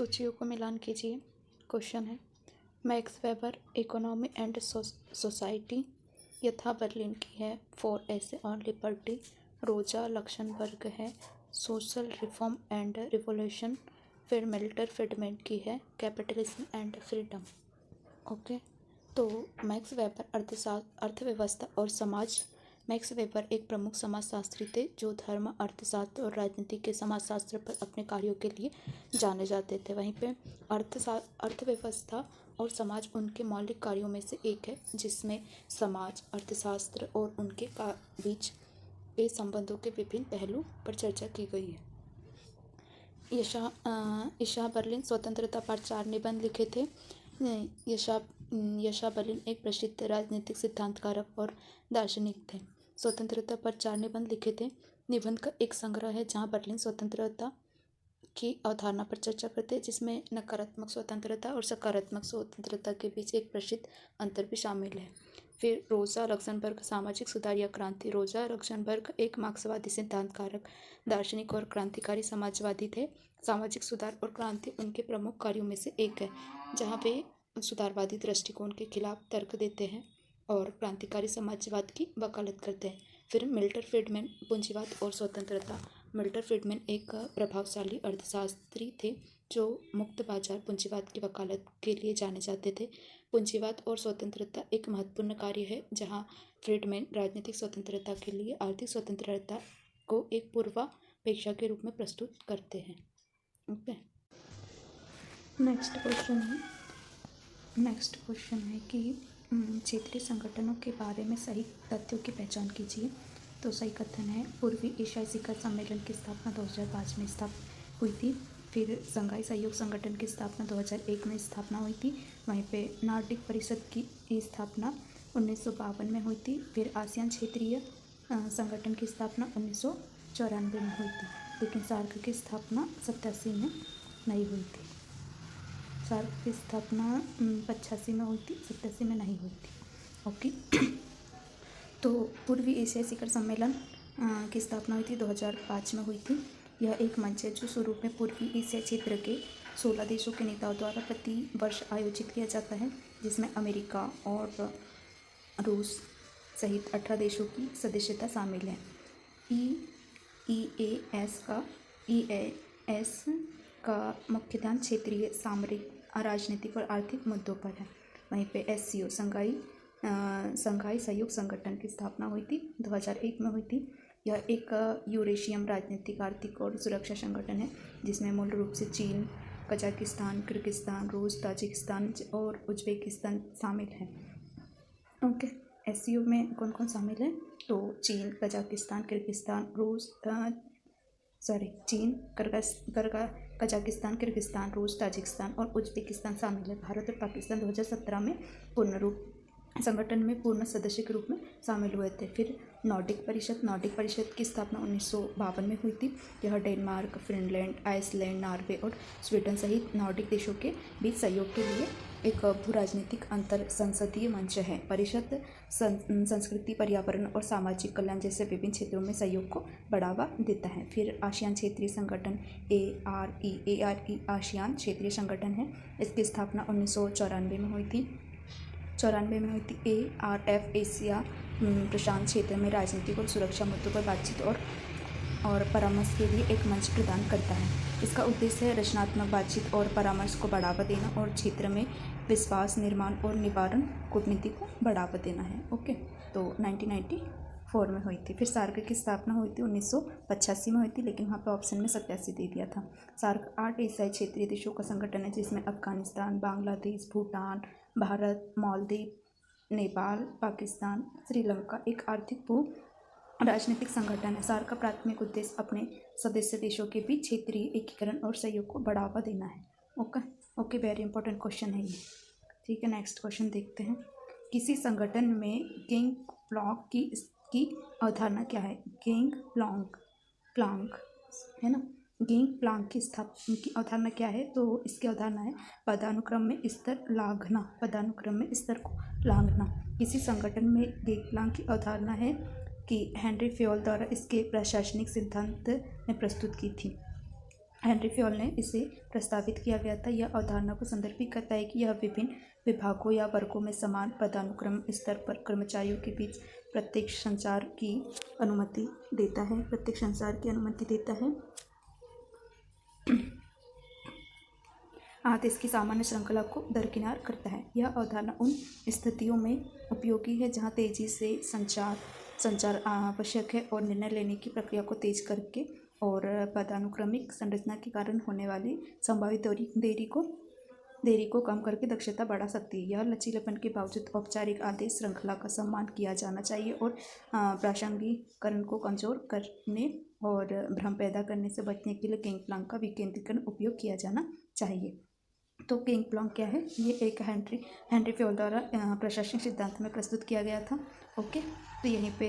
सूचियों को मिलान कीजिए। क्वेश्चन है, max weber economy and society यथा बर्लिन की है। 4 ऐसे ऑन लिबर्टी रोजा लक्समबर्ग है। Social reform and revolution. फिर मिल्टन फ्रीडमैन की है कैपिटलिज्म एंड फ्रीडम। ओके, तो मैक्स वेबर अर्थव्यवस्था और समाज। मैक्स वेबर एक प्रमुख समाजशास्त्री थे जो धर्म, अर्थशास्त्र और राजनीति के समाजशास्त्र पर अपने कार्यों के लिए जाने जाते थे। वहीं पे अर्थव्यवस्था और समाज उनके मौलिक कार्यों में से एक है, जिसमें समाज, अर्थशास्त्र और उनके बीच के संबंधों के विभिन्न पहलू पर चर्चा की गई है। यशा बर्लिन स्वतंत्रता पर 4 निबंध लिखे थे। यशा बर्लिन एक प्रसिद्ध राजनीतिक सिद्धांतकारक और दार्शनिक थे। स्वतंत्रता पर 4 निबंध लिखे थे। निबंध का एक संग्रह है जहां बर्लिन स्वतंत्रता की अवधारणा पर चर्चा करते हैं, जिसमें नकारात्मक स्वतंत्रता और सकारात्मक स्वतंत्रता के बीच एक प्रसिद्ध अंतर भी शामिल है। फिर रोजा लक्समबर्ग सामाजिक सुधार या क्रांति। रोजा लक्समबर्ग एक मार्क्सवादी सिद्धांतकारक, दार्शनिक और क्रांतिकारी समाजवादी थे। सामाजिक सुधार और क्रांति उनके प्रमुख कार्यों में से एक है, जहाँ वे सुधारवादी दृष्टिकोण के खिलाफ तर्क देते हैं और क्रांतिकारी समाजवाद की वकालत करते हैं। फिर मिल्टन फ्रीडमैन पूंजीवाद और स्वतंत्रता। मिल्टन फ्रीडमैन एक प्रभावशाली अर्थशास्त्री थे जो मुक्त बाजार पूंजीवाद की वकालत के लिए जाने जाते थे। पूंजीवाद और स्वतंत्रता एक महत्वपूर्ण कार्य है, जहां फ्रीडमैन राजनीतिक स्वतंत्रता के लिए आर्थिक स्वतंत्रता को एक पूर्वापेक्षा के रूप में प्रस्तुत करते हैं। ओके, नेक्स्ट क्वेश्चन है कि क्षेत्रीय संगठनों के बारे में सही तथ्यों की पहचान कीजिए। तो सही कथन है, पूर्वी एशियाई शिखर सम्मेलन की स्थापना 2005 में हुई थी। फिर शंघाई सहयोग संगठन की स्थापना 2001 में स्थापना हुई थी। वहीं पे नार्डिक परिषद की स्थापना 1952 में हुई थी। फिर आसियान क्षेत्रीय संगठन की स्थापना 1994 में हुई थी, लेकिन सार्क की स्थापना 87 में नहीं हुई थी। सार्क की स्थापना 85 में हुई थी, 87 में नहीं हुई थी। ओके, तो पूर्वी एशियाई शिखर सम्मेलन की स्थापना हुई थी 2005 में हुई थी। यह एक मंच है जो शुरू में पूर्वी एशिया क्षेत्र के 16 देशों के नेताओं द्वारा प्रति वर्ष आयोजित किया जाता है, जिसमें अमेरिका और रूस सहित 18 देशों की सदस्यता शामिल है। EAS का मुख्य ध्यान क्षेत्रीय, सामरिक, राजनीतिक और आर्थिक मुद्दों पर है। वहीं पे SCO शंघाई सहयोग संगठन की स्थापना हुई थी 2001 में हुई थी। यह एक यूरेशियन राजनीतिक, आर्थिक और सुरक्षा संगठन है, जिसमें मूल रूप से चीन, कजाकिस्तान, किर्गिस्तान, रूस, ताजिकिस्तान और उज्बेकिस्तान शामिल हैं। ओके, SCO में कौन कौन शामिल है? तो चीन, कजाकिस्तान, किर्गिस्तान, कजाकिस्तान, किर्गिस्तान, रूस, ताजिकिस्तान और उज्बेकिस्तान शामिल है। भारत और पाकिस्तान 2017 में संगठन में पूर्ण सदस्य के रूप में शामिल हुए थे। फिर नॉर्डिक परिषद की स्थापना 1952 में हुई थी। यह डेनमार्क, फिनलैंड, आइसलैंड, नॉर्वे और स्वीडन सहित नॉर्डिक देशों के बीच सहयोग के लिए एक भू राजनीतिक अंतर संसदीय मंच है। परिषद संस्कृति, पर्यावरण और सामाजिक कल्याण जैसे विभिन्न क्षेत्रों में सहयोग को बढ़ावा देता है। फिर आसियान क्षेत्रीय संगठन ARE आसियान क्षेत्रीय संगठन है। इसकी स्थापना 1994 में हुई थी। ARF एशिया प्रशांत क्षेत्र में राजनीतिक और सुरक्षा मुद्दों पर बातचीत और परामर्श के लिए एक मंच प्रदान करता है। इसका उद्देश्य है रचनात्मक बातचीत और परामर्श को बढ़ावा देना और क्षेत्र में विश्वास निर्माण और निवारण कूटनीति को बढ़ावा देना है। ओके, तो 1994 में हुई थी। फिर सार्क की स्थापना हुई थी 1985 में हुई थी, लेकिन वहाँ पे ऑप्शन में 87 दे दिया था। सार्क 8 एशियाई क्षेत्रीय देशों का संगठन है, जिसमें अफगानिस्तान, बांग्लादेश, भूटान, भारत, मालदीव, नेपाल, पाकिस्तान, श्रीलंका एक आर्थिक भू राजनीतिक संगठन है। सार्क का प्राथमिक उद्देश्य अपने सदस्य देशों के बीच क्षेत्रीय एकीकरण और सहयोग को बढ़ावा देना है। ओके, वेरी इंपॉर्टेंट क्वेश्चन है ये। ठीक है, नेक्स्ट क्वेश्चन देखते हैं। किसी संगठन में गैंग प्लॉन्क की अवधारणा क्या है? गैंग प्लॉन्क है ना। गैंग प्लॉन्क की अवधारणा क्या है? तो इसकी अवधारणा है पदानुक्रम में स्तर को लांघना। किसी संगठन में गैंग प्लॉन्क की अवधारणा है कि हेनरी फ्योल द्वारा इसके प्रशासनिक सिद्धांत में प्रस्तुत की थी। हेनरी फ्योल ने इसे प्रस्तावित किया गया था। यह अवधारणा को संदर्भित करता है कि यह विभिन्न विभागों या वर्गों में समान पदानुक्रम स्तर पर कर्मचारियों के बीच प्रत्यक्ष संचार की अनुमति देता है। आदेश की सामान्य श्रृंखला को दरकिनार करता है। यह अवधारणा उन स्थितियों में उपयोगी है जहां तेजी से संचार आवश्यक है और निर्णय लेने की प्रक्रिया को तेज करके और पदानुक्रमिक संरचना के कारण होने वाली संभावित देरी को कम करके दक्षता बढ़ा सकती है। यह लचीलेपन के बावजूद औपचारिक आदेश श्रृंखला का सम्मान किया जाना चाहिए और प्रासंगिकरण को कमजोर करने और भ्रम पैदा करने से बचने के लिए गैंगप्लांक का विकेंद्रीकरण उपयोग किया जाना चाहिए। तो गैंगप्लांक क्या है? ये एक हेनरी फ्योल द्वारा प्रशासनिक सिद्धांत में प्रस्तुत किया गया था। ओके, तो यहीं पे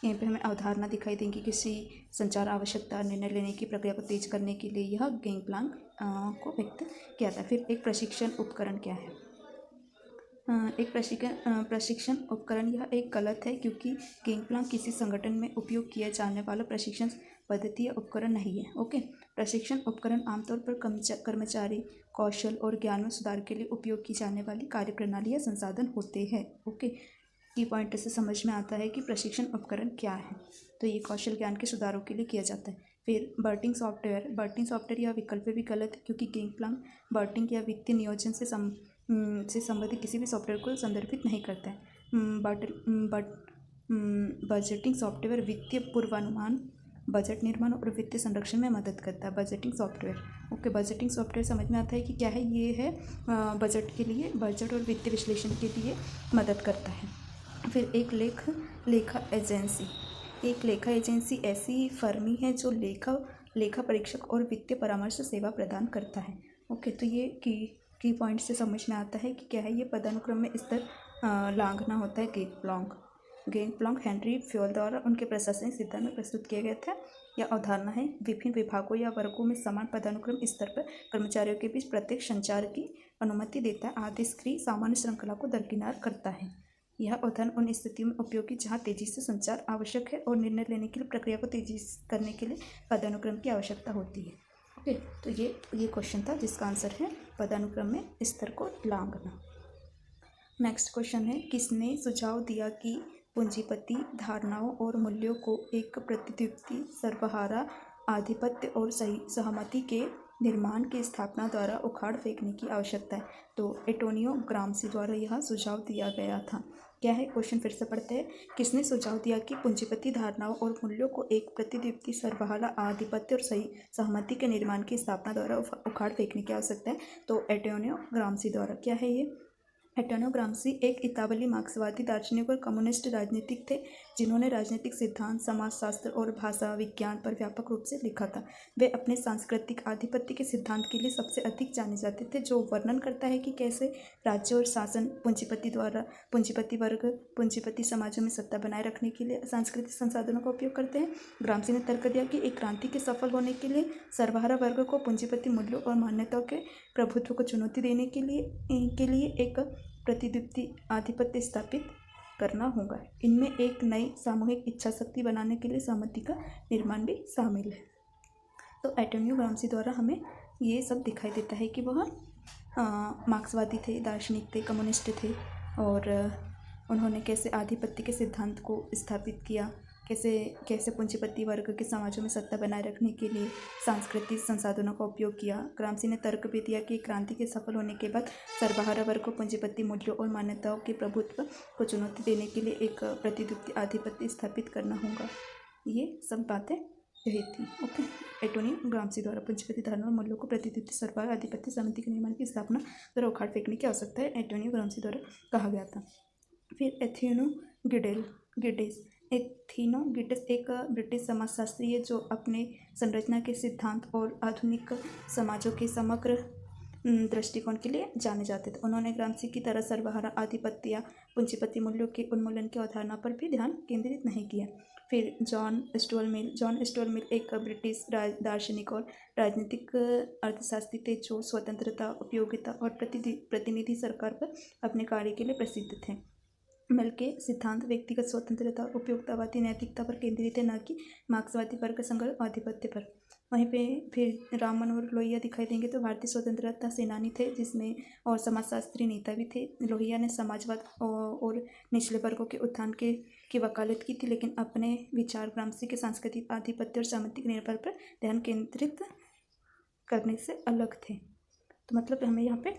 हमें अवधारणा दिखाई देंगी। किसी संचार आवश्यकता निर्णय लेने की प्रक्रिया को तेज करने के लिए यह गैंगप्लांक को व्यक्त किया था। फिर एक प्रशिक्षण उपकरण क्या है? एक प्रशिक्षण उपकरण यह एक गलत है क्योंकि गैंगप्लांक किसी संगठन में उपयोग किया जाने वाला प्रशिक्षण पद्धति या उपकरण नहीं है। ओके, प्रशिक्षण उपकरण आमतौर पर कर्मचारी कौशल और ज्ञान में सुधार के लिए उपयोग की जाने वाली कार्यप्रणाली या संसाधन होते हैं। ओके, की पॉइंट से समझ में आता है कि प्रशिक्षण उपकरण क्या है। तो ये कौशल ज्ञान के सुधारों के लिए किया जाता है। फिर बर्टिंग सॉफ्टवेयर यह विकल्प भी गलत है क्योंकि गैंगप्लांक बर्टिंग या वित्तीय नियोजन से संबंधित किसी भी सॉफ्टवेयर को संदर्भित नहीं करता है। बजटिंग सॉफ्टवेयर वित्तीय पूर्वानुमान, बजट निर्माण और वित्तीय संरक्षण में मदद करता है। Budgeting software, okay, budgeting software समझ में आता है कि क्या है। ये है बजट के लिए, बजट और वित्तीय विश्लेषण के लिए मदद करता है। फिर एक लेखा एजेंसी ऐसी फर्म है जो लेखा परीक्षक और वित्तीय परामर्श सेवा प्रदान करता है। ओके, तो ये की पॉइंट से समझ में आता है कि क्या है। ये पदानुक्रम में स्तर लांघना होता है। गैंगप्लांक हेनरी फ्योल द्वारा उनके प्रशासनिक सिद्धांत में प्रस्तुत किया गया था। यह अवधारणा है विभिन्न विभागों या वर्गों में समान पदानुक्रम स्तर पर कर्मचारियों के बीच प्रत्यक्ष संचार की अनुमति देता है। आदेश की सामान्य श्रृंखला को दरकिनार करता है। यह अवधारणा उन स्थितियों में उपयोगी जहां तेजी से संचार आवश्यक है और निर्णय लेने के लिए प्रक्रिया को तेजी करने के लिए पदानुक्रम की आवश्यकता होती है। ओके, तो ये क्वेश्चन था जिसका आंसर है पदानुक्रम में स्तर को लांघना। नेक्स्ट क्वेश्चन है, किसने सुझाव दिया कि पूंजीपति धारणाओं और मूल्यों को एक प्रतिद्वंदी सर्वहारा आधिपत्य और सहमति के निर्माण की स्थापना द्वारा उखाड़ फेंकने की आवश्यकता है? तो एंटोनियो ग्राम्सी द्वारा यह सुझाव दिया गया था। क्या है? क्वेश्चन फिर से पढ़ते हैं। किसने सुझाव दिया कि पूंजीपति धारणाओं और मूल्यों को एक प्रतिद्वंदी सर्वहारा आधिपत्य और सहमति के निर्माण की स्थापना द्वारा उखाड़ फेंकने की आवश्यकता है? तो एंटोनियो ग्राम्सी द्वारा। क्या है ये? एंटोनियो ग्राम्सी एक इतालवी मार्क्सवादी दार्शनिक और कम्युनिस्ट राजनीतिक थे जिन्होंने राजनीतिक सिद्धांत, समाजशास्त्र और भाषा विज्ञान पर व्यापक रूप से लिखा था। वे अपने सांस्कृतिक आधिपत्य के सिद्धांत के लिए सबसे अधिक जाने जाते थे, जो वर्णन करता है कि कैसे राज्य और शासन पूंजीपति वर्ग पूंजीपति समाजों में सत्ता बनाए रखने के लिए सांस्कृतिक संसाधनों का उपयोग करते हैं। ग्राम्सी ने तर्क दिया कि एक क्रांति के सफल होने के लिए सर्वहारा वर्ग को पूंजीपति मूल्यों और मान्यताओं के प्रभुत्व को चुनौती देने के लिए एक प्रतिद्वंदी आधिपत्य स्थापित करना होगा। इनमें एक नई सामूहिक इच्छा शक्ति बनाने के लिए सहमति का निर्माण भी शामिल है। तो एंटोनियो ग्राम्सी द्वारा हमें ये सब दिखाई देता है कि वह मार्क्सवादी थे, दार्शनिक थे, कम्युनिस्ट थे और उन्होंने कैसे आधिपत्य के सिद्धांत को स्थापित किया, कैसे पूंजीपति वर्ग के समाजों में सत्ता बनाए रखने के लिए सांस्कृतिक संसाधनों का उपयोग किया। ग्राम्सी ने तर्क भी दिया कि क्रांति के सफल होने के बाद सर्वहारा वर्ग को पूंजीपति मूल्यों और मान्यताओं के प्रभुत्व को चुनौती देने के लिए एक प्रतिद्वंदी आधिपत्य स्थापित करना होगा। ये सब बातें यही थी। ओके, एंटोनियो ग्राम्सी द्वारा पूंजीपति धारणा और मूल्यों को प्रतिद्वंदी सर्वहारा आधिपत्य समिति के निर्माण की स्थापना द्वारा उखाड़ फेंकने की आवश्यकता है, एंटोनियो ग्राम्सी द्वारा कहा गया था। फिर एथिनो गिडेस एक ब्रिटिश समाजशास्त्री है जो अपने संरचना के सिद्धांत और आधुनिक समाजों के समग्र दृष्टिकोण के लिए जाने जाते थे। उन्होंने ग्राम्सी की तरह सर्वहारा आधिपत्य या पूंजीपति मूल्यों के उन्मूलन की अवधारणा पर भी ध्यान केंद्रित नहीं किया। फिर जॉन स्टुअर्ट मिल एक ब्रिटिश दार्शनिक और राजनीतिक अर्थशास्त्री थे जो स्वतंत्रता, उपयोगिता और प्रतिनिधि सरकार पर अपने कार्य के लिए प्रसिद्ध थे। मिल के सिद्धांत व्यक्तिगत स्वतंत्रता और उपयोगितावादी नैतिकता पर केंद्रित है, न कि मार्क्सवादी वर्ग संघ आधिपत्य पर। वहीं पे फिर राम मनोहर लोहिया दिखाई देंगे, तो भारतीय स्वतंत्रता सेनानी थे जिसमें और समाजशास्त्री नेता भी थे। लोहिया ने समाजवाद और निचले वर्गों के उत्थान की वकालत की थी, लेकिन अपने विचार ग्रामसी के सांस्कृतिक आधिपत्य और सामाजिक निर्भर पर ध्यान केंद्रित करने से अलग थे। तो मतलब हमें यहाँ पे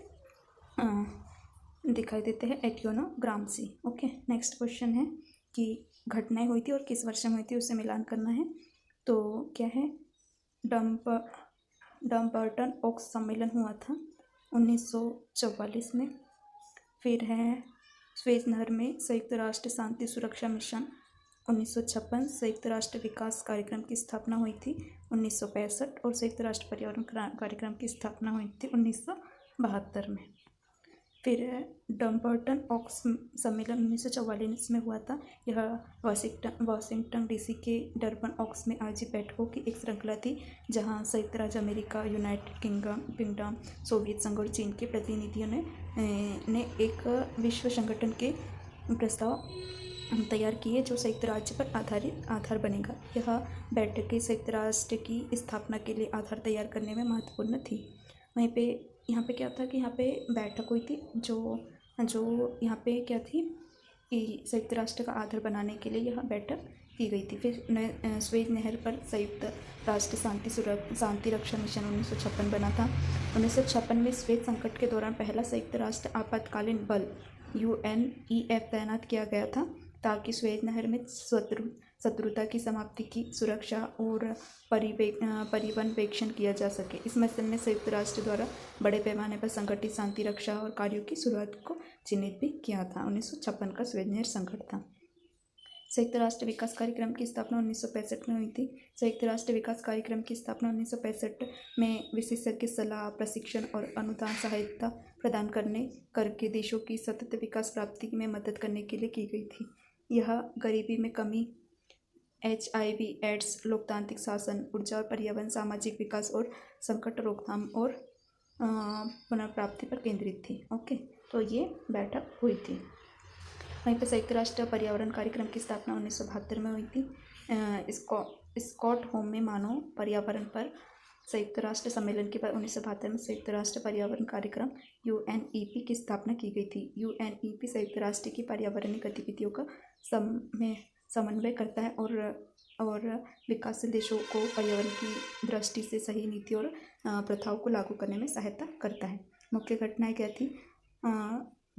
दिखाई देते हैं एटियोनो ग्रामसी। ओके, नेक्स्ट क्वेश्चन है कि घटनाएं हुई थी और किस वर्ष में हुई थी, उससे मिलान करना है। तो क्या है, डम्बर्टन ओक्स सम्मेलन हुआ था 1944 में। फिर है स्वेज नहर में संयुक्त राष्ट्र शांति सुरक्षा मिशन 1956, संयुक्त राष्ट्र विकास कार्यक्रम की स्थापना हुई थी 1965 और संयुक्त राष्ट्र पर्यावरण कार्यक्रम की स्थापना हुई थी 1972 में। फिर डम्बर्टन ओक्स सम्मेलन 1944 में हुआ था। यह वाशिंगटन डीसी के डरबन ओक्स में आयोजित बैठकों की एक श्रृंखला थी, जहां संयुक्त राज्य अमेरिका, यूनाइटेड किंगडम, सोवियत संघ और चीन के प्रतिनिधियों ने एक विश्व संगठन के प्रस्ताव तैयार किए जो संयुक्त राज्य पर आधार बनेगा। यह बैठकें संयुक्त राष्ट्र की स्थापना के लिए आधार तैयार करने में महत्वपूर्ण थी। वहीं पे यहाँ पे क्या था कि यहाँ पे बैठक हुई थी जो यहाँ पे क्या थी कि संयुक्त राष्ट्र का आधार बनाने के लिए यह बैठक की गई थी। फिर स्वेज नहर पर संयुक्त राष्ट्र शांति रक्षा मिशन 1956 बना था। 1956 में स्वेज संकट के दौरान पहला संयुक्त राष्ट्र आपातकालीन बल UNEF तैनात किया गया था, ताकि स्वेज नहर में शत्रुता की समाप्ति की सुरक्षा और पर्यवेक्षण किया जा सके। इस मिशन ने संयुक्त राष्ट्र द्वारा बड़े पैमाने पर संगठित शांति रक्षा और कार्यों की शुरुआत को चिन्हित भी किया था। 1956 का स्वेज नहर संकट था। संयुक्त राष्ट्र विकास कार्यक्रम की स्थापना 1965 में हुई थी। संयुक्त राष्ट्र विकास कार्यक्रम की स्थापना 1965 में विशेषज्ञ सलाह, प्रशिक्षण और अनुदान सहायता प्रदान करके देशों की सतत विकास प्राप्ति में मदद करने के लिए की गई थी। यह गरीबी में कमी, HIV, एड्स, लोकतांत्रिक शासन, ऊर्जा और पर्यावरण, सामाजिक विकास और संकट रोकथाम और पुनर्प्राप्ति पर केंद्रित थी। ओके, तो ये बैठक हुई थी। वहीं पर संयुक्त राष्ट्र पर्यावरण कार्यक्रम की स्थापना 1972 में हुई थी। स्टॉकहोम में मानव पर्यावरण पर संयुक्त राष्ट्र सम्मेलन के बाद 1972 में संयुक्त राष्ट्र पर्यावरण कार्यक्रम UNEP की स्थापना की गई थी। UNEP संयुक्त राष्ट्र की पर्यावरणीय गतिविधियों का समन्वय करता है और विकासशील देशों को पर्यावरण की दृष्टि से सही नीति और प्रथाओं को लागू करने में सहायता करता है। मुख्य घटनाएं क्या थी?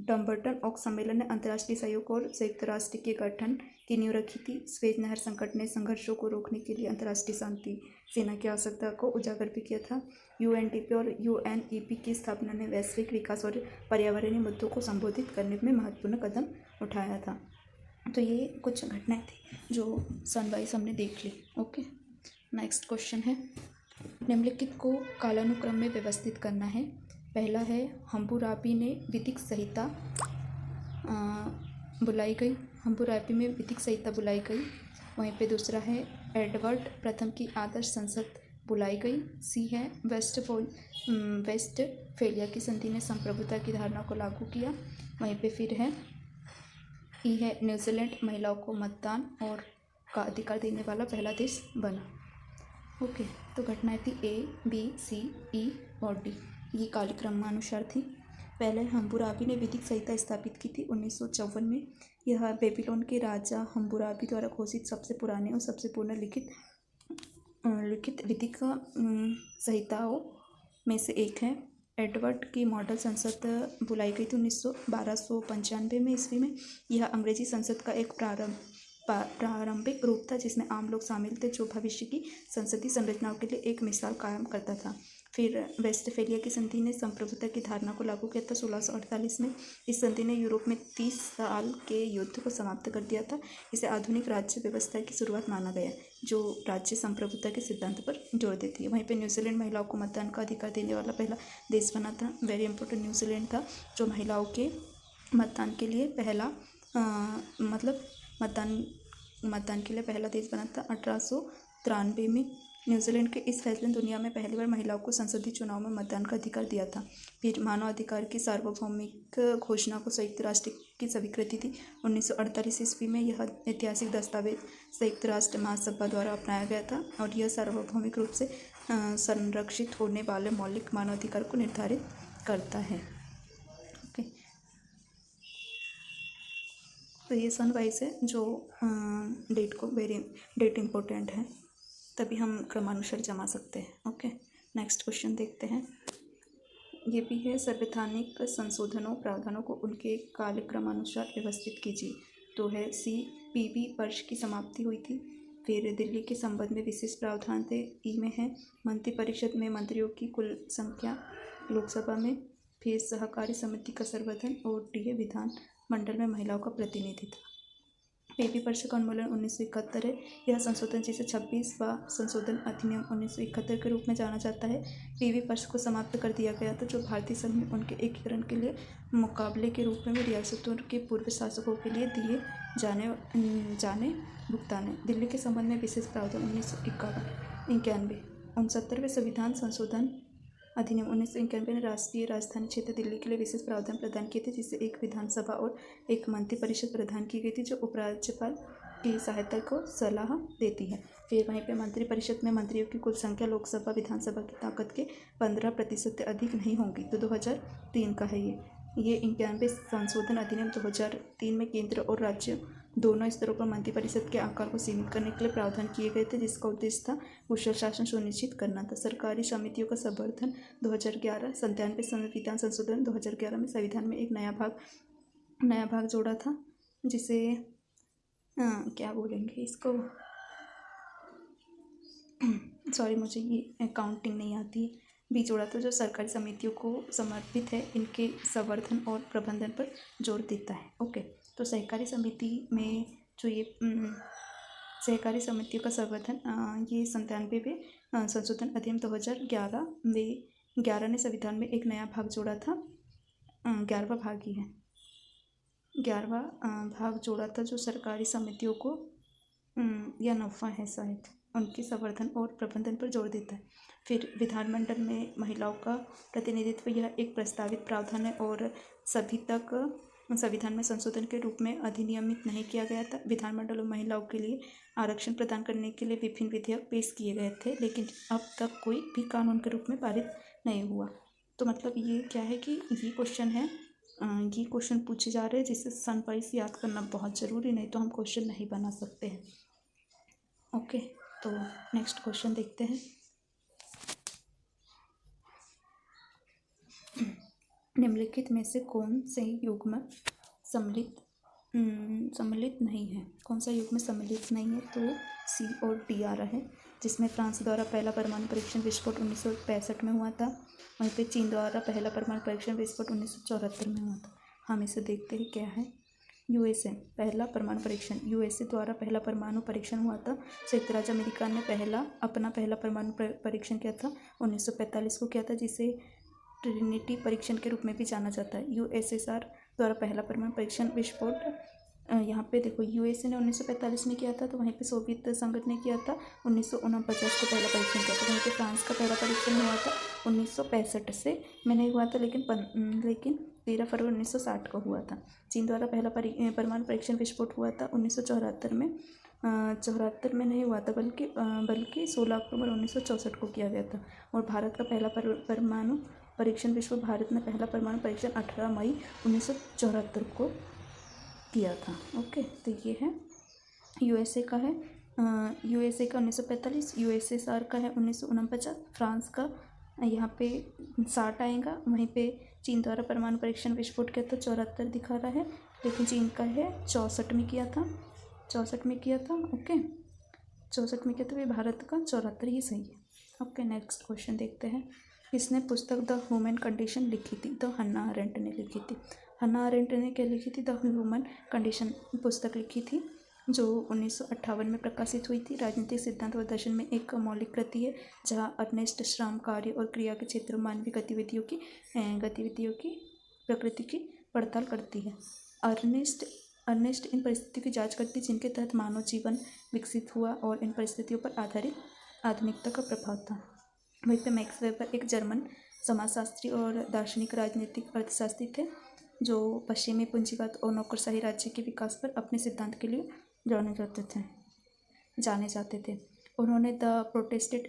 डम्बर्टन ओक्स सम्मेलन ने अंतर्राष्ट्रीय सहयोग और संयुक्त राष्ट्र के गठन की नींव रखी थी। स्वेज नहर संकट ने संघर्षों को रोकने के लिए अंतर्राष्ट्रीय शांति सेना की आवश्यकता को उजागर भी किया था। UNDP और UNEP की स्थापना ने वैश्विक विकास और पर्यावरणीय मुद्दों को संबोधित करने में महत्वपूर्ण कदम उठाया था। तो ये कुछ घटनाएं थी जो सन वाइज हमने देख ली। ओके, नेक्स्ट क्वेश्चन है, निम्नलिखित को कालानुक्रम में व्यवस्थित करना है। पहला है, हम्बुराबी ने विधिक संहिता बुलाई गई। हम्बुराबी में विधिक संहिता बुलाई गई। वहीं पे दूसरा है, एडवर्ड प्रथम की आदर्श संसद बुलाई गई। सी है, वेस्टफेलिया की संधि ने संप्रभुता की धारणा को लागू किया। वहीं पे फिर है, ई है, न्यूजीलैंड महिलाओं को मतदान और का अधिकार देने वाला पहला देश बना। ओके, तो घटनाएं थी A, B, C, E और D। ये कालक्रमानुसार थी। पहले हम्बुराबी ने विधिक संहिता स्थापित की थी 1954 में। यह बेबीलोन के राजा हम्बुराबी द्वारा घोषित सबसे पुराने और सबसे पूर्ण लिखित विधिक संहिताओं में से एक है। एडवर्ड की मॉडल संसद बुलाई गई थी 1295 में ईस्वी में। यह अंग्रेजी संसद का एक प्रारंभिक रूप था जिसमें आम लोग शामिल थे, जो भविष्य की संसदीय संरचनाओं के लिए एक मिसाल कायम करता था। फिर वेस्टफेलिया की संधि ने संप्रभुता की धारणा को लागू किया था 1648 में। इस संधि ने यूरोप में 30 साल के युद्ध को समाप्त कर दिया था। इसे आधुनिक राज्य व्यवस्था की शुरुआत माना गया, जो राज्य संप्रभुता के सिद्धांत पर जोर देती है। वहीं पर न्यूजीलैंड महिलाओं को मतदान का अधिकार देने वाला पहला देश बना था। वेरी इंपॉर्टेंट, न्यूजीलैंड था जो महिलाओं के मतदान के लिए पहला मतदान के लिए पहला देश बना था 1893 में। न्यूजीलैंड के इस फैसले ने दुनिया में पहली बार महिलाओं को संसदीय चुनाव में मतदान का अधिकार दिया था। फिर मानव अधिकार की सार्वभौमिक घोषणा को संयुक्त राष्ट्र की स्वीकृति थी 1948 ईस्वी में। यह ऐतिहासिक दस्तावेज संयुक्त राष्ट्र महासभा द्वारा अपनाया गया था और यह सार्वभौमिक रूप से संरक्षित होने वाले मौलिक मानवाधिकार को निर्धारित करता है। ओके, तो ये सन वाइज है जो डेट इम्पोर्टेंट है, तभी हम क्रमानुसार जमा सकते हैं। ओके, नेक्स्ट क्वेश्चन देखते हैं। ये भी है, संवैधानिक संशोधनों प्रावधानों को उनके कालक्रमानुसार व्यवस्थित कीजिए। तो है सी, पीबी वर्ष की समाप्ति हुई थी। फिर दिल्ली के संबंध में विशेष प्रावधान थे। ई में है मंत्रिपरिषद में मंत्रियों की कुल संख्या लोकसभा में। फिर सहकारी समिति का संवर्धन। और डी है विधान मंडल में महिलाओं का प्रतिनिधित्व। पीबी वर्ष का उन्मूलन 1971 है। यह संशोधन जिसे 26वां संशोधन अधिनियम 1971 के रूप में जाना जाता है। पीबी वर्ष को समाप्त कर दिया गया था, जो भारतीय संघ में उनके एकीकरण के लिए मुकाबले के रूप में रियासतों के पूर्व शासकों के लिए दिए जाने भुगतान है। दिल्ली के संबंध में विशेष प्रावधान 1991। 69वें संविधान संशोधन अधिनियम 1991 ने राष्ट्रीय राजधानी क्षेत्र दिल्ली के लिए विशेष प्रावधान प्रदान किए थे, जिससे एक विधानसभा और एक मंत्रिपरिषद प्रदान की गई थी, जो उपराज्यपाल की सहायता को सलाह देती है। फिर वहीं पे मंत्रिपरिषद में मंत्रियों की कुल संख्या लोकसभा विधानसभा की ताकत के 15% से अधिक नहीं होगी। तो 2003 का है ये 91 संशोधन अधिनियम 2003 में केंद्र और राज्य दोनों स्तरों पर मंत्रिपरिषद के आकार को सीमित करने के लिए प्रावधान किए गए थे, जिसका उद्देश्य था कुशल शासन सुनिश्चित करना था। सरकारी समितियों का संवर्धन 2011। 97 संविधान संशोधन 2011 में संविधान में एक नया भाग जोड़ा था, जिसे क्या बोलेंगे इसको, सॉरी मुझे ये काउंटिंग नहीं आती है, भी जोड़ा था, जो सरकारी समितियों को समर्पित है, इनके संवर्धन और प्रबंधन पर जोर देता है। ओके, तो सहकारी समिति में जो ये सहकारी समितियों का संवर्धन ये 97वें संशोधन अधिनियम 2011 में 11 ने संविधान में एक नया भाग जोड़ा था। 11वां भाग ही है, 11वां भाग जोड़ा था, जो सरकारी समितियों को या 9वां है शायद, उनके संवर्धन और प्रबंधन पर जोर देता है। फिर विधानमंडल में महिलाओं का प्रतिनिधित्व, यह एक प्रस्तावित प्रावधान है और सभी तक संविधान में संशोधन के रूप में अधिनियमित नहीं किया गया था। विधानमंडल में महिलाओं के लिए आरक्षण प्रदान करने के लिए विभिन्न विधेयक पेश किए गए थे, लेकिन अब तक कोई भी कानून के रूप में पारित नहीं हुआ। तो मतलब ये क्या है कि ये क्वेश्चन है, ये क्वेश्चन पूछे जा रहे हैं जिससे सन वाइज याद करना बहुत ज़रूरी, नहीं तो हम क्वेश्चन नहीं बना सकते हैं। ओके, तो नेक्स्ट क्वेश्चन देखते हैं। निम्नलिखित में से कौन से युग्म सम्मिलित नहीं है? कौन सा युग्म सम्मिलित नहीं है? तो सी और डी आ रहा है, जिसमें फ्रांस द्वारा पहला परमाणु परीक्षण विस्फोट 1965 में हुआ था। वहीं पे चीन द्वारा पहला परमाणु परीक्षण विस्फोट 1974 में हुआ था। हम इसे देखते हैं क्या है। यूएसए पहला परमाणु परीक्षण, यूएसए द्वारा पहला परमाणु परीक्षण हुआ था। संयुक्त राज्य अमेरिका ने अपना पहला परमाणु परीक्षण किया था 1945 को किया था, जिसे ट्रिनिटी परीक्षण के रूप में भी जाना जाता है। यूएसएसआर द्वारा पहला परमाणु परीक्षण विस्फोट, यहाँ पे देखो यूएसए ने 1945 में किया था, तो वहीं पे सोवियत संघ ने किया था 1949 को पहला परीक्षण किया था। वहीं पे फ्रांस का पहला परीक्षण हुआ था 1965 से में नहीं हुआ था, लेकिन 13 फरवरी 1960 को हुआ था। चीन द्वारा पहला परमाणु परीक्षण विस्फोट हुआ था 1974 में, 74 में नहीं हुआ था, बल्कि 16 अक्टूबर 1964 को किया गया था। और भारत का पहला परमाणु परीक्षण विस्फोट, भारत ने पहला परमाणु परीक्षण 18 मई 1974 को किया था। ओके, तो ये है यूएसए का है, यूएसए का 1945, यूएसएसआर का है 1949, फ्रांस का यहाँ पे 60 आएगा। वहीं पे चीन द्वारा परमाणु परीक्षण विस्फोट किया था 74 दिखा रहा है, लेकिन चीन का है 64 में किया था, 64 में किया था। ओके, 64 में किया था, भारत का 74 ही सही है। ओके, नेक्स्ट क्वेश्चन देखते हैं। किसने पुस्तक द ह्यूमन कंडीशन लिखी थी? तो हन्ना अरेंट ने लिखी थी। हन्ना अरेंट ने क्या लिखी थी? द ह्यूमन कंडीशन पुस्तक लिखी थी, जो 1958 में प्रकाशित हुई थी। राजनीतिक सिद्धांत और दर्शन में एक मौलिक कृति है, जहाँ अर्नेस्ट श्रम, कार्य और क्रिया के क्षेत्र में मानवीय गतिविधियों की प्रकृति की पड़ताल करती है। अर्नेस्ट इन परिस्थितियों की जांच करती है जिनके तहत मानव जीवन विकसित हुआ और इन परिस्थितियों पर आधारित आधुनिकता का प्रभाव था। वहीं पे मैक्स वेबर एक जर्मन समाजशास्त्री और दार्शनिक राजनीतिक अर्थशास्त्री थे, जो पश्चिमी पूंजीवाद और नौकरशाही राज्य के विकास पर अपने सिद्धांत के लिए जाने जाते थे। उन्होंने the Protestant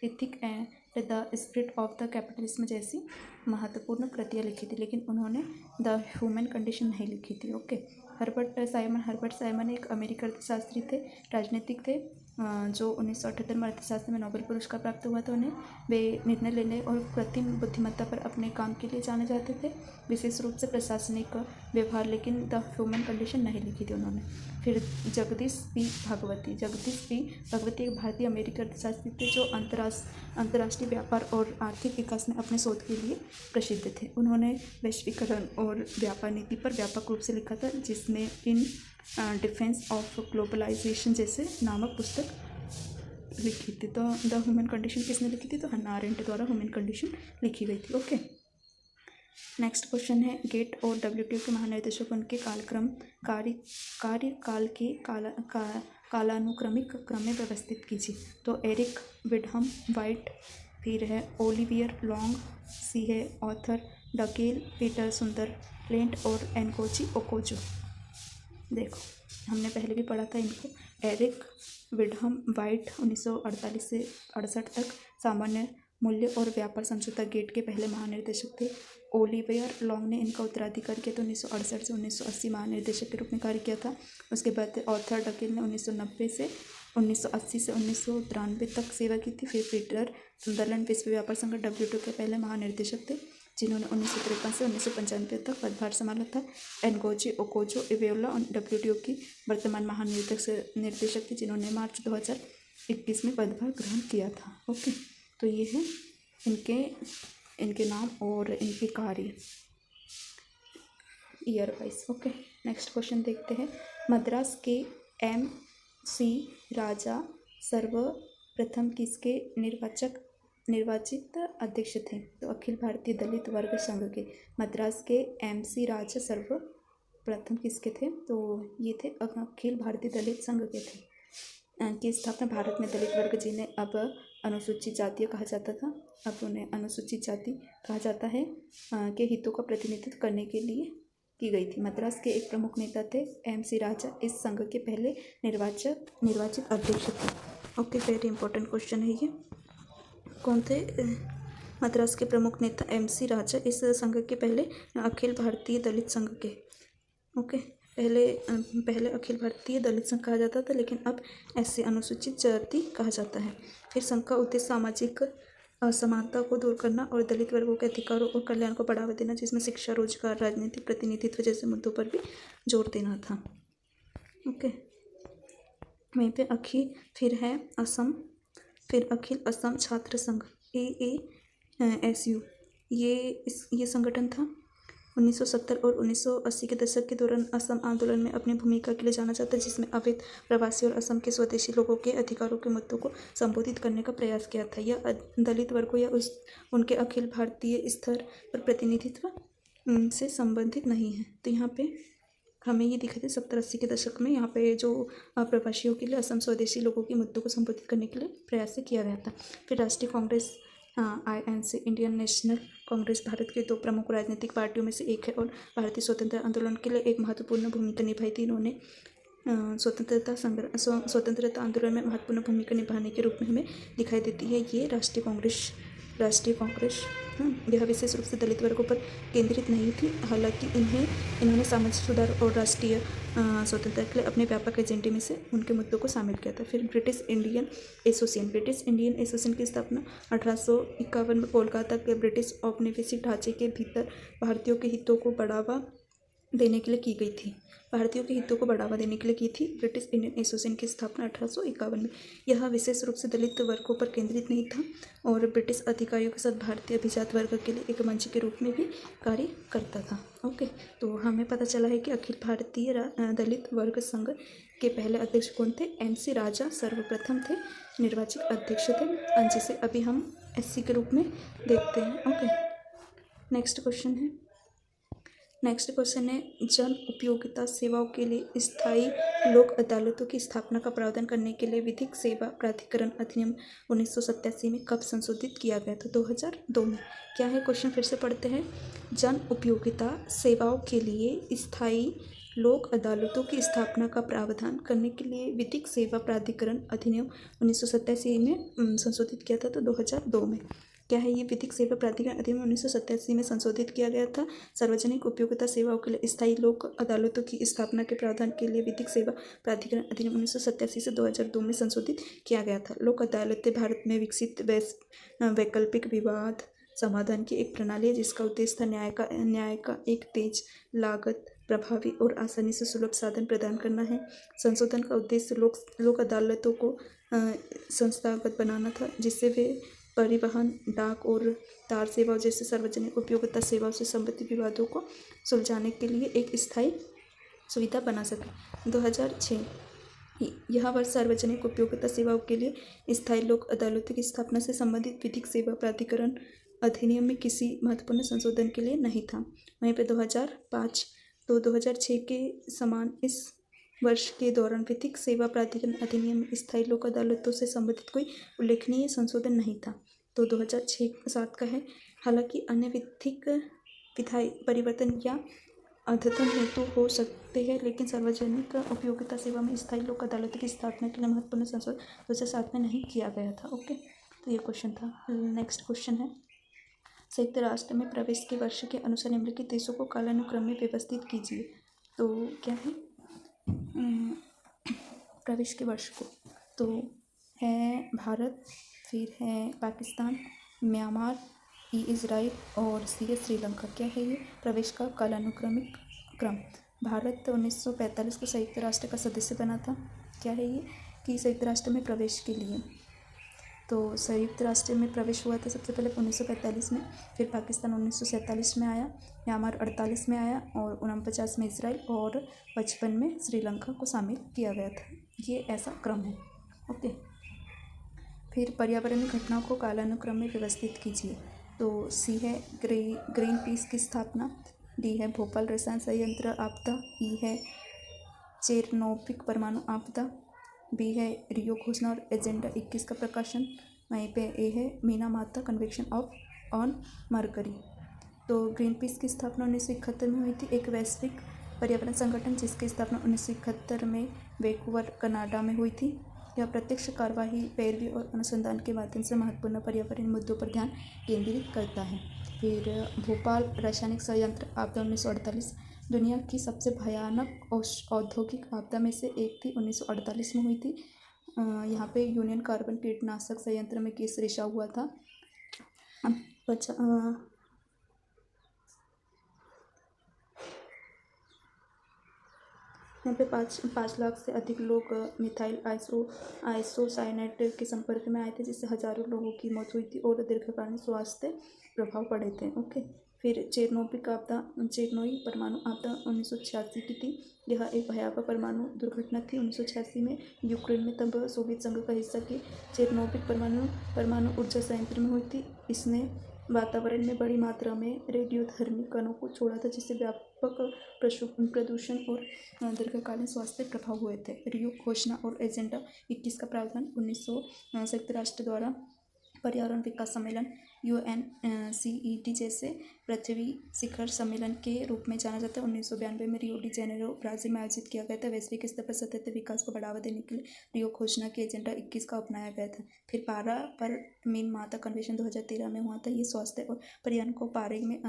ethic and the spirit of the capitalism जैसी महत्वपूर्ण कृतियाँ लिखी थी, लेकिन उन्होंने द ह्यूमन कंडीशन नहीं लिखी थी। ओके। हर्बर्ट साइमन एक अमेरिकी अर्थशास्त्री थे, राजनीतिक थे, जो 1978 में अर्थशास्त्र में नोबेल पुरस्कार प्राप्त हुआ था उन्हें। वे निर्णय लेने और कृत्रिम बुद्धिमत्ता पर अपने काम के लिए जाने जाते थे, विशेष रूप से प्रशासनिक व्यवहार, लेकिन द ह्यूमन कंडीशन नहीं लिखी थी उन्होंने। फिर जगदीश पी भगवती एक भारतीय अमेरिकी अर्थशास्त्री थे जो अंतर्राष्ट्रीय व्यापार और आर्थिक विकास में अपने शोध के लिए प्रसिद्ध थे। उन्होंने वैश्वीकरण और व्यापार नीति पर व्यापक रूप से लिखा था, जिसमें इन डिफेंस ऑफ ग्लोबलाइजेशन जैसे नामक पुस्तक लिखी थी। तो द ह्यूमन कंडीशन किसने लिखी थी? तो हन्ना अरेंट द्वारा ह्यूमन कंडीशन लिखी गई थी। ओके। नेक्स्ट क्वेश्चन है, गेट और WTO के महानिर्देशक उनके कार्यकाल के कालानुक्रमिक क्रम में व्यवस्थित कीजिए। तो एरिक विडहम वाइट, फिर है ओलिवियर लॉन्ग, सी है ऑथर डकेल पीटर सुंदरलैंड और एनकोची ओकोजो। देखो हमने पहले भी पढ़ा था इनको। एरिक विडहम वाइट 1948 से 68 तक सामान्य मूल्य और व्यापार समझौता गेट के पहले महानिर्देशक थे। ओलिवियर लॉन्ग ने इनका उत्तराधिकारी किया तो 1968 से 1980 महानिर्देशक के रूप में कार्य किया था। उसके बाद ऑर्थर डकेल ने 1980 से 1993 तक सेवा की थी। फिर पीटर सुंदरलैंड विश्व व्यापार संगठन WTO के पहले महानिर्देशक थे, जिन्होंने 1953 से 1995 तक पदभार संभाला था। एनगोची ओकोजो इवेयोला WTO की वर्तमान महानिर्देशक थे, जिन्होंने मार्च 2021 में पदभार ग्रहण किया था। ओके, तो ये है इनके नाम और इनके कार्य year wise. Okay, next question देखते हैं। मद्रास के MC राजा सर्वप्रथम किसके निर्वाचित अध्यक्ष थे? तो अखिल भारतीय दलित वर्ग संघ के। मद्रास के MC राजा सर्वप्रथम किसके थे? तो ये थे अखिल भारतीय दलित संघ के थे, की स्थापना भारत में दलित वर्ग, जिन्हें अब अनुसूचित जातियाँ कहा जाता था, अब उन्हें अनुसूचित जाति कहा जाता है, के हितों का प्रतिनिधित्व करने के लिए की गई थी। मद्रास के एक प्रमुख नेता थे MC राजा, इस संघ के पहले निर्वाचित अध्यक्ष थे। ओके, वेरी इंपॉर्टेंट क्वेश्चन है ये। कौन थे मद्रास के प्रमुख नेता? MC राजा, इस संघ के पहले अखिल भारतीय दलित संघ के। ओके, पहले अखिल भारतीय दलित संघ कहा जाता था, लेकिन अब SC अनुसूचित जाति कहा जाता है। फिर संघ का उद्देश्य सामाजिक असमानता को दूर करना और दलित वर्गों के अधिकारों और कल्याण को बढ़ावा देना, जिसमें शिक्षा, रोजगार, राजनीतिक प्रतिनिधित्व जैसे मुद्दों पर भी जोर देना था। ओके, वहीं पे फिर अखिल असम छात्र संघ AASU, ये संगठन था। 1970 और 1980 के दशक के दौरान असम आंदोलन में अपनी भूमिका के लिए जाना जाता है, जिसमें अवैध प्रवासी और असम के स्वदेशी लोगों के अधिकारों के मुद्दों को संबोधित करने का प्रयास किया था। यह दलित वर्गों या उनके अखिल भारतीय स्तर पर प्रतिनिधित्व से संबंधित नहीं है। तो यहाँ पे हमें ये दिखा था 70-80 के दशक में यहाँ पे जो प्रवासियों के लिए, असम स्वदेशी लोगों के मुद्दों को संबोधित करने के लिए प्रयास किया गया था। फिर राष्ट्रीय Congress INC Indian national Congress Bharat के 2 प्रमुख राजनीतिक पार्टियों में से एक है और भारतीय स्वतंत्रता आंदोलन के लिए एक महत्वपूर्ण भूमिका निभाई थी। इन्होंने स्वतंत्रता आंदोलन में महत्वपूर्ण भूमिका निभाने के रूप में हमें दिखाई देती है ये राष्ट्रीय कांग्रेस। यह विशेष रूप से दलित वर्गों पर केंद्रित नहीं थी, हालांकि इन्होंने सामाजिक सुधार और राष्ट्रीय स्वतंत्रता के लिए अपने व्यापक एजेंडे में से उनके मुद्दों को शामिल किया था। फिर ब्रिटिश इंडियन एसोसिएशन की स्थापना 1851 में कोलकाता के ब्रिटिश औपनिवेशिक ढांचे के भीतर भारतीयों के हितों को बढ़ावा देने के लिए की गई थी। ब्रिटिश इंडियन एसोसिएशन की स्थापना 1851 में। यह विशेष रूप से दलित वर्गों पर केंद्रित नहीं था और ब्रिटिश अधिकारियों के साथ भारतीय अभिजात वर्ग के लिए एक मंच के रूप में भी कार्य करता था। ओके, तो हमें पता चला है कि अखिल भारतीय दलित वर्ग संघ के पहले अध्यक्ष कौन थे? MC राजा सर्वप्रथम थे, निर्वाचित अध्यक्ष थे, जिसे अभी हम SC के रूप में देखते हैं। ओके, नेक्स्ट क्वेश्चन है जन उपयोगिता सेवाओं के लिए स्थायी लोक अदालतों की स्थापना का प्रावधान करने के लिए विधिक सेवा प्राधिकरण अधिनियम 1987 में कब संशोधित किया गया था? 2002 में। क्या है क्वेश्चन? फिर से पढ़ते हैं। जन उपयोगिता सेवाओं के लिए स्थायी लोक अदालतों की स्थापना का प्रावधान करने के लिए विधिक सेवा प्राधिकरण अधिनियम 1987 में संशोधित किया था। तो 2002 में क्या है ये विधिक सेवा प्राधिकरण अधिनियम 1987 में संशोधित किया गया था। सार्वजनिक उपयोगिता सेवाओं के लिए स्थायी लोक अदालतों की स्थापना के प्रावधान के लिए विधिक सेवा प्राधिकरण अधिनियम 1987 से 2002 में संशोधित किया गया था। लोक अदालतें भारत में विकसित वैकल्पिक विवाद समाधान की एक प्रणाली है जिसका उद्देश्य था न्याय का एक तेज, लागत प्रभावी और आसानी से सुलभ साधन प्रदान करना है। संशोधन का उद्देश्य लोक अदालतों को संस्थागत बनाना था जिससे वे परिवहन, डाक और तार सेवाओं जैसे सार्वजनिक उपयोगिता सेवाओं से संबंधित विवादों को सुलझाने के लिए एक स्थायी सुविधा बना सके। 2006 यह वर्ष सार्वजनिक उपयोगिता सेवाओं के लिए स्थायी लोक अदालतों की स्थापना से संबंधित विधिक सेवा प्राधिकरण अधिनियम में किसी महत्वपूर्ण संशोधन के लिए नहीं था। वहीं पे 2005 तो 2006 के समान इस वर्ष के दौरान विधिक सेवा प्राधिकरण अधिनियम में स्थायी लोक अदालतों से संबंधित कोई उल्लेखनीय संशोधन नहीं था। तो 2006-7 का है। हालांकि अन्य विधिक विधायी परिवर्तन या अद्यतन हेतु हो सकते हैं, लेकिन सार्वजनिक उपयोगिता सेवा में स्थायी लोक अदालतों की स्थापना के लिए महत्वपूर्ण संशोधन 2007 में नहीं किया गया था। ओके, तो ये क्वेश्चन था। नेक्स्ट क्वेश्चन है, संयुक्त राष्ट्र में प्रवेश के वर्ष के अनुसार निम्नलिखित देशों को कालानुक्रम में व्यवस्थित कीजिए। तो क्या है प्रवेश के वर्ष को, तो है भारत, फिर है पाकिस्तान, म्यांमार, इजराइल और श्रीलंका। क्या है ये प्रवेश का कालानुक्रमिक क्रम। भारत 1945 को संयुक्त राष्ट्र का सदस्य बना था। क्या है ये कि संयुक्त राष्ट्र में प्रवेश के लिए, तो संयुक्त राष्ट्र में प्रवेश हुआ था सबसे पहले 1945 में, फिर पाकिस्तान 1947 में आया, म्यांमार 48 में आया और 49 में इजराइल और 55 में श्रीलंका को शामिल किया गया था। ये ऐसा क्रम है। ओके, फिर पर्यावरणीय घटनाओं को कालानुक्रम में व्यवस्थित कीजिए। तो सी है ग्रीन पीस की स्थापना, डी है भोपाल रसायन संयंत्र आपदा, ई है चेरनोबिल परमाणु आपदा, बी है रियो घोषणा और एजेंडा 21 का प्रकाशन, वहीं पे ए है मीनामाता कन्वेंशन ऑन मरकरी। तो ग्रीन पीस की स्थापना 1971 में हुई थी, एक वैश्विक पर्यावरण संगठन जिसकी स्थापना 1971 में वैंकूवर कनाडा में हुई थी। यह प्रत्यक्ष कार्यवाही, पैरवी और अनुसंधान के माध्यम से महत्वपूर्ण पर्यावरणीय मुद्दों पर ध्यान केंद्रित करता है। फिर भोपाल रासायनिक संयंत्र आपदा 1948 दुनिया की सबसे भयानक औद्योगिक आपदा में से एक थी, 1948 में हुई थी। यहाँ पे यूनियन कार्बन कीटनाशक संयंत्र में गैस रिसा हुआ था। यहाँ पे 5 लाख से अधिक लोग मिथाइल आइसोसाइनेट के संपर्क में आए थे, जिससे हजारों लोगों की मौत हुई थी और दीर्घकालीन स्वास्थ्य प्रभाव पड़े थे। ओके, फिर चेरनोबिल परमाणु आपदा 1986 की थी। यह एक भयावह परमाणु दुर्घटना थी 1986 में। यूक्रेन में तब सोवियत संघ का हिस्सा की चेरनोबिल परमाणु ऊर्जा संयंत्र में हुई थी। इसने वातावरण में बड़ी मात्रा में रेडियोधर्मी कणों को छोड़ा था, जिससे व्यापक प्रदूषण और दीर्घकालीन स्वास्थ्य प्रभाव हुए थे। रियो घोषणा और एजेंडा 21 का प्रावधान 1900 संयुक्त राष्ट्र द्वारा पर्यावरण विकास सम्मेलन UNCED जैसे पृथ्वी शिखर सम्मेलन के रूप में जाना जाता है। 1992 में रियो डी जेनेरो ब्राजील में आयोजित किया गया था। वैश्विक स्तर पर सतत विकास को बढ़ावा देने के लिए रियो घोषणा की एजेंडा 21 का अपनाया गया था। फिर पारा पर मीनामाता कन्वेंशन 2013 में हुआ था। ये स्वास्थ्य और पर्यावरण को पारे में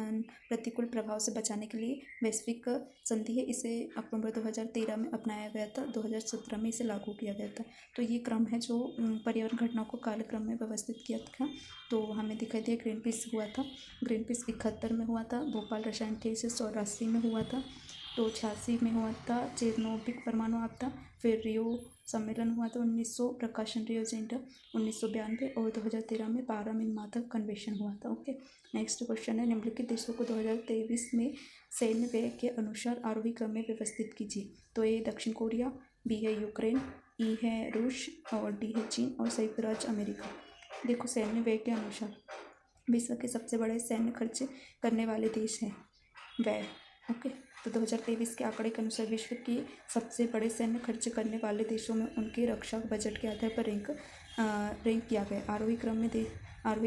प्रतिकूल प्रभाव से बचाने के लिए वैश्विक संधि है। इसे अक्टूबर 2013 में अपनाया गया था, 2017 में इसे लागू किया गया था। तो ये क्रम है जो पर्यावरण घटनाओं को कालक्रम में व्यवस्थित किया था। तो हमें दिखाई दिया ग्रीन पीस हुआ था, ग्रीन पीस 71 में हुआ था, भोपाल रसायन केस 84 में हुआ था, तो 86 में हुआ था चेरनोबिल परमाणु आपदा, फिर रियो सम्मेलन हुआ था 1900, प्रकाशन रियो एजेंडा 1992 और 2013 में पारा मीनामाता कन्वेंशन हुआ था। ओके, नेक्स्ट क्वेश्चन है, निम्नलिखित देशों को 2023 में सैन्य व्यय के अनुसार आरोही क्रम में व्यवस्थित कीजिए। तो ए दक्षिण कोरिया, बी है यूक्रेन, ई है रूस और डी है चीन और संयुक्त राज्य अमेरिका। देखो, सैन्य व्यय के अनुसार विश्व के सबसे बड़े सैन्य खर्च करने वाले देश हैं व्यय। ओके, तो 2023 के आंकड़े के अनुसार विश्व के सबसे बड़े सैन्य खर्च करने वाले देशों में उनके रक्षा बजट के आधार पर रैंक किया गया। आरोही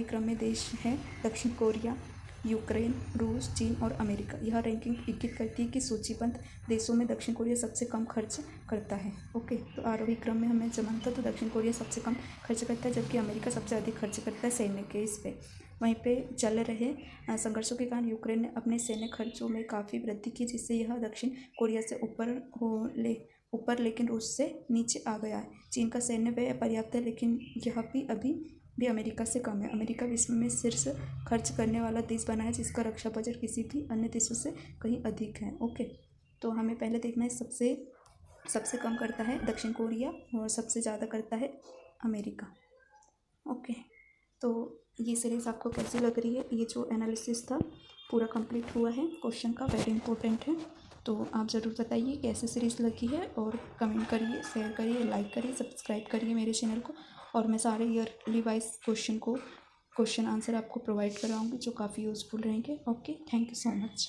क्रम में देश है दक्षिण कोरिया, यूक्रेन, रूस, चीन और अमेरिका। यह रैंकिंग इंगित करती है कि सूचीबद्ध देशों में दक्षिण कोरिया सबसे कम खर्च करता है। ओके, तो आरोही क्रम में हमें जमाना था, तो दक्षिण कोरिया सबसे कम खर्च करता है, जबकि अमेरिका सबसे अधिक खर्च करता है सैन्य के इस पे। वहीं पे चल रहे संघर्षों के कारण यूक्रेन ने अपने सैन्य खर्चों में काफ़ी वृद्धि की, जिससे यह दक्षिण कोरिया से ऊपर लेकिन रूस से नीचे आ गया है। चीन का सैन्य व्यय पर्याप्त है, लेकिन यह भी अभी भी अमेरिका से कम है। अमेरिका विश्व में शीर्ष खर्च करने वाला देश बना है, जिसका रक्षा बजट किसी भी अन्य देशों से कहीं अधिक है। ओके, तो हमें पहले देखना है सबसे कम करता है दक्षिण कोरिया और सबसे ज़्यादा करता है अमेरिका। ओके, तो ये सीरीज़ आपको कैसी लग रही है? ये जो एनालिसिस था पूरा कंप्लीट हुआ है क्वेश्चन का, वेरी इंपॉर्टेंट है। तो आप ज़रूर बताइए कैसी सीरीज़ लगी है, और कमेंट करिए, शेयर करिए, लाइक करिए, सब्सक्राइब करिए मेरे चैनल को। और मैं सारे ईयरली वाइज क्वेश्चन आंसर आपको प्रोवाइड कराऊंगी, जो काफ़ी यूज़फुल रहेंगे। Okay, thank you so much.